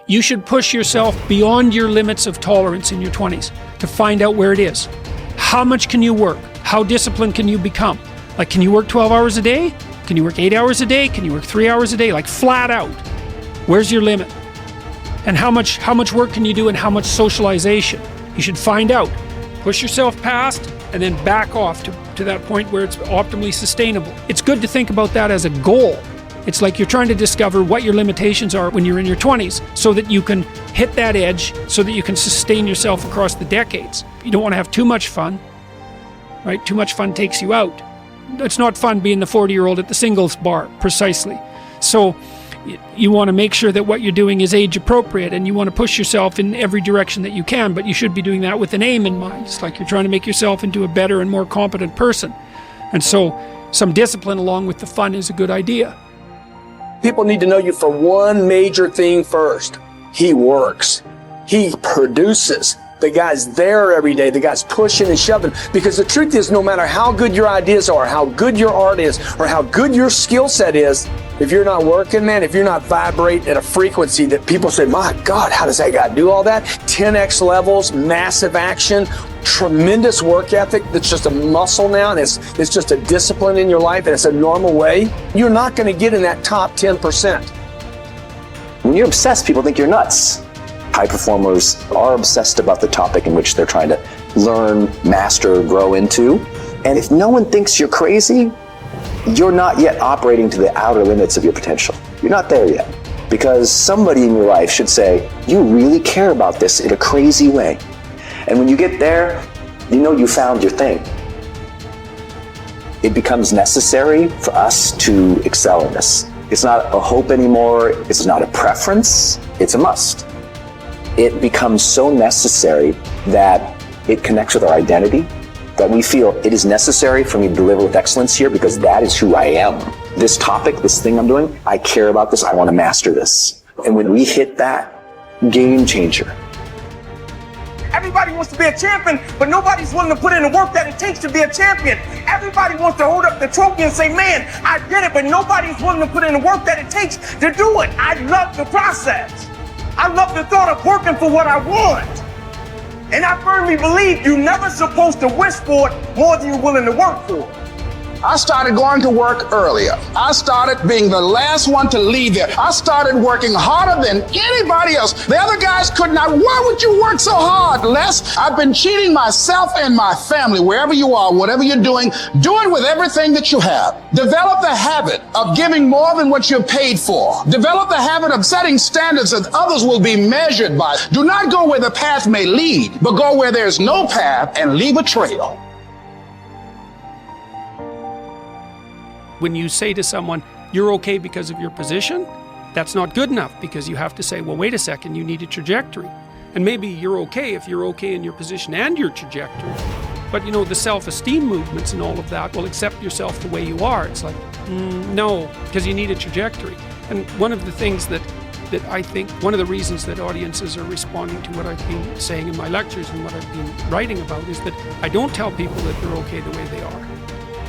You should push yourself beyond your limits of tolerance in your 20s to find out where it is. How much can you work? How disciplined can you become? Like, can you work 12 hours a day? Can you work 8 hours a day? Can you work 3 hours a day? Like, flat out. Where's your limit? And how much work can you do, and how much socialization? You should find out. Push yourself past and then back off to that point where it's optimally sustainable. It's good to think about that as a goal. It's like you're trying to discover what your limitations are when you're in your 20s so that you can hit that edge, so that you can sustain yourself across the decades. You don't want to have too much fun, right? Too much fun takes you out. It's not fun being the 40-year-old at the singles bar, precisely. So you want to make sure that what you're doing is age appropriate, and you want to push yourself in every direction that you can, but you should be doing that with an aim in mind. It's like you're trying to make yourself into a better and more competent person. And so some discipline along with the fun is a good idea. People need to know you for one major thing first. He works. He produces. The guy's there every day. The guy's pushing and shoving. Because the truth is, no matter how good your ideas are, how good your art is, or how good your skill set is, if you're not working, man, if you're not vibrating at a frequency that people say, my God, how does that guy do all that? 10x levels, massive action, tremendous work ethic that's just a muscle now, and it's just a discipline in your life, and it's a normal way. You're not going to get in that top 10%. When you're obsessed, people think you're nuts. High performers are obsessed about the topic in which they're trying to learn, master, grow into. And if no one thinks you're crazy, you're not yet operating to the outer limits of your potential. You're not there yet. Because somebody in your life should say, you really care about this in a crazy way. And when you get there, you know you found your thing. It becomes necessary for us to excel in this. It's not a hope anymore. It's not a preference. It's a must. It becomes so necessary that it connects with our identity, that we feel it is necessary for me to deliver with excellence here because that is who I am. This topic, this thing I'm doing, I care about this, I want to master this. And when we hit that, game changer. Everybody wants to be a champion, but nobody's willing to put in the work that it takes to be a champion. Everybody wants to hold up the trophy and say, man, I did it, but nobody's willing to put in the work that it takes to do it. I love the process. I love the thought of working for what I want. And I firmly believe you're never supposed to wish for it more than you're willing to work for it. I started going to work earlier. I started being the last one to leave there. I started working harder than anybody else. The other guys could not. Why would you work so hard, Les? I've been cheating myself and my family. Wherever you are, whatever you're doing, do it with everything that you have. Develop the habit of giving more than what you're paid for. Develop the habit of setting standards that others will be measured by. Do not go where the path may lead, but go where there's no path and leave a trail. When you say to someone, you're okay because of your position, that's not good enough, because you have to say, well, wait a second, you need a trajectory. And maybe you're okay if you're okay in your position and your trajectory. But the self-esteem movements and all of that will accept yourself the way you are. It's like, no, because you need a trajectory. And one of the things that I think, one of the reasons that audiences are responding to what I've been saying in my lectures and what I've been writing about is that I don't tell people that they're okay the way they are.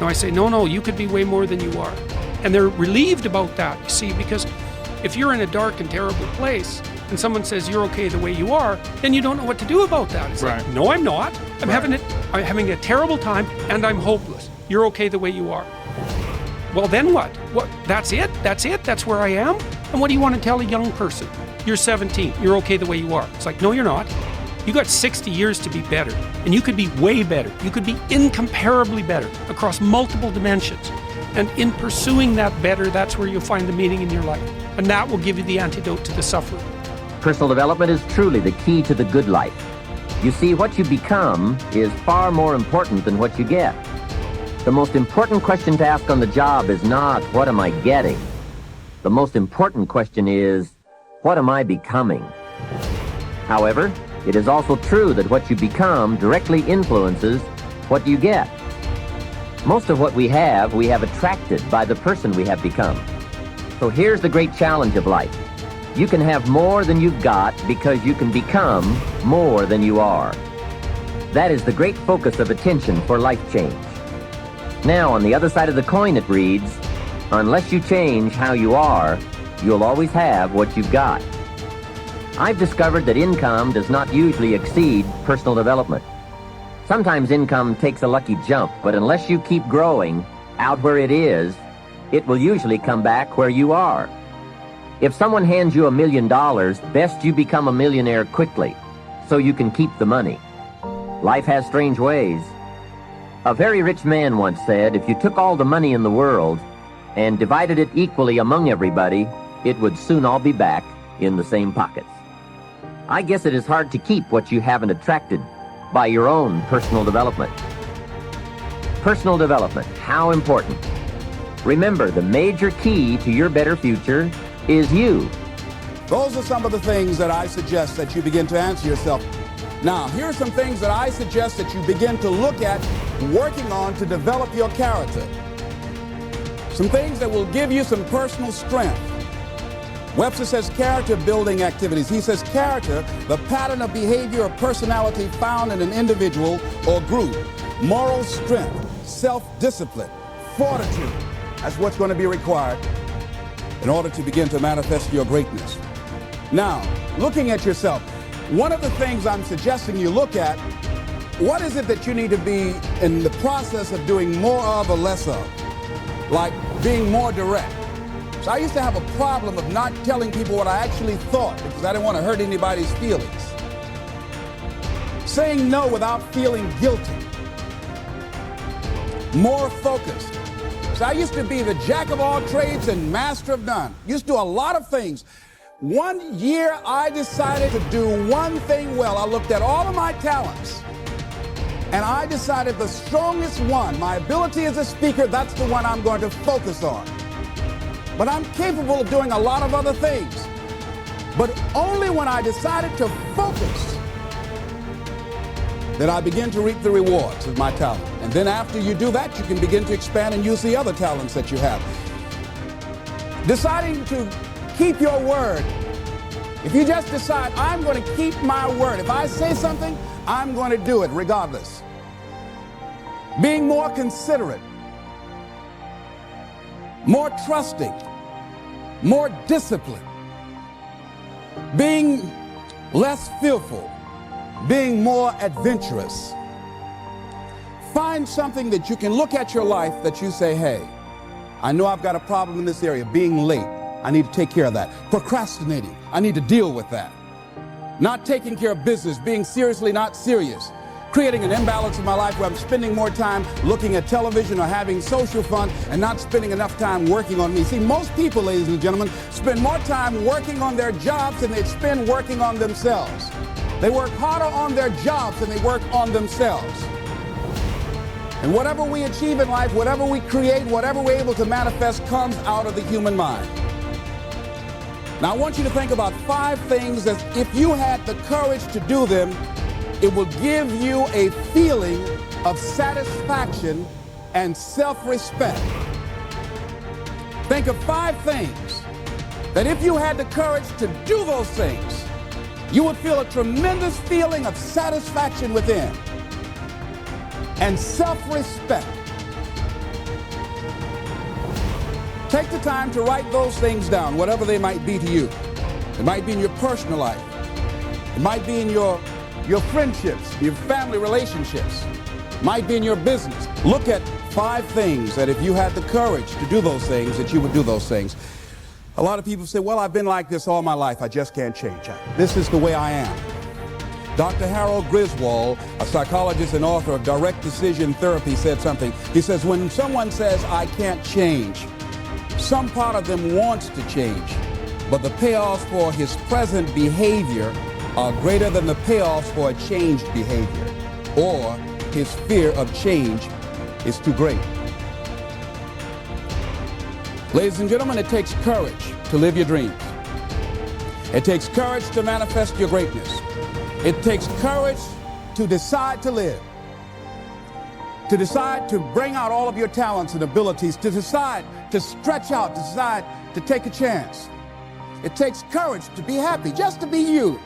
No, I say, no, you could be way more than you are. And they're relieved about that, you see, because if you're in a dark and terrible place and someone says you're okay the way you are, then you don't know what to do about that. It's like, no, I'm not. I'm having a terrible time and I'm hopeless. You're okay the way you are. Well, then what? That's it? That's where I am? And what do you want to tell a young person? You're 17. You're okay the way you are. It's like, no, you're not. You got 60 years to be better, and you could be way better. You could be incomparably better across multiple dimensions. And in pursuing that better, that's where you'll find the meaning in your life. And that will give you the antidote to the suffering. Personal development is truly the key to the good life. You see, what you become is far more important than what you get. The most important question to ask on the job is not, what am I getting? The most important question is, what am I becoming? However, it is also true that what you become directly influences what you get. Most of what we have attracted by the person we have become. So here's the great challenge of life. You can have more than you've got because you can become more than you are. That is the great focus of attention for life change. Now, on the other side of the coin it reads, unless you change how you are, you'll always have what you've got. I've discovered that income does not usually exceed personal development. Sometimes income takes a lucky jump, but unless you keep growing out where it is, it will usually come back where you are. If someone hands you $1 million, best you become a millionaire quickly, so you can keep the money. Life has strange ways. A very rich man once said, if you took all the money in the world and divided it equally among everybody, it would soon all be back in the same pockets. I guess it is hard to keep what you haven't attracted by your own personal development. Personal development, how important. Remember, the major key to your better future is you. Those are some of the things that I suggest that you begin to answer yourself. Now, here are some things that I suggest that you begin to look at working on to develop your character. Some things that will give you some personal strength. Webster says character building activities. He says character, the pattern of behavior or personality found in an individual or group. Moral strength, self-discipline, fortitude. That's what's going to be required in order to begin to manifest your greatness. Now, looking at yourself, one of the things I'm suggesting you look at, what is it that you need to be in the process of doing more of or less of? Like being more direct. So I used to have a problem of not telling people what I actually thought because I didn't want to hurt anybody's feelings. Saying no without feeling guilty. More focused. So I used to be the jack of all trades and master of none. Used to do a lot of things. One year I decided to do one thing well. I looked at all of my talents and I decided the strongest one, my ability as a speaker, that's the one I'm going to focus on. But I'm capable of doing a lot of other things. But only when I decided to focus that I begin to reap the rewards of my talent. And then after you do that, you can begin to expand and use the other talents that you have. Deciding to keep your word. If you just decide, I'm going to keep my word. If I say something, I'm going to do it regardless. Being more considerate. More trusting, more disciplined, being less fearful, being more adventurous. Find something that you can look at your life that you say, hey, I know I've got a problem in this area, being late. I need to take care of that. Procrastinating, I need to deal with that. Not taking care of business, being seriously not serious. Creating an imbalance in my life where I'm spending more time looking at television or having social fun and not spending enough time working on me. See, most people, ladies and gentlemen, spend more time working on their jobs than they spend working on themselves. They work harder on their jobs than they work on themselves. And whatever we achieve in life, whatever we create, whatever we're able to manifest comes out of the human mind. Now, I want you to think about 5 things that if you had the courage to do them, it will give you a feeling of satisfaction and self-respect. Think of 5 things that if you had the courage to do those things, you would feel a tremendous feeling of satisfaction within and self-respect. Take the time to write those things down, whatever they might be to you. It might be in your personal life. It might be in your friendships, your family relationships, might be in your business. Look at 5 things that if you had the courage to do those things, that you would do those things. A lot of people say, well, I've been like this all my life. I just can't change. This is the way I am. Dr. Harold Griswold, a psychologist and author of Direct Decision Therapy, said something. He says, when someone says, I can't change, some part of them wants to change, but the payoffs for his present behavior are greater than the payoffs for a changed behavior, or his fear of change is too great. Ladies and gentlemen, it takes courage to live your dreams. It takes courage to manifest your greatness. It takes courage to decide to live, to decide to bring out all of your talents and abilities, to decide to stretch out, to decide to take a chance. It takes courage to be happy, just to be you.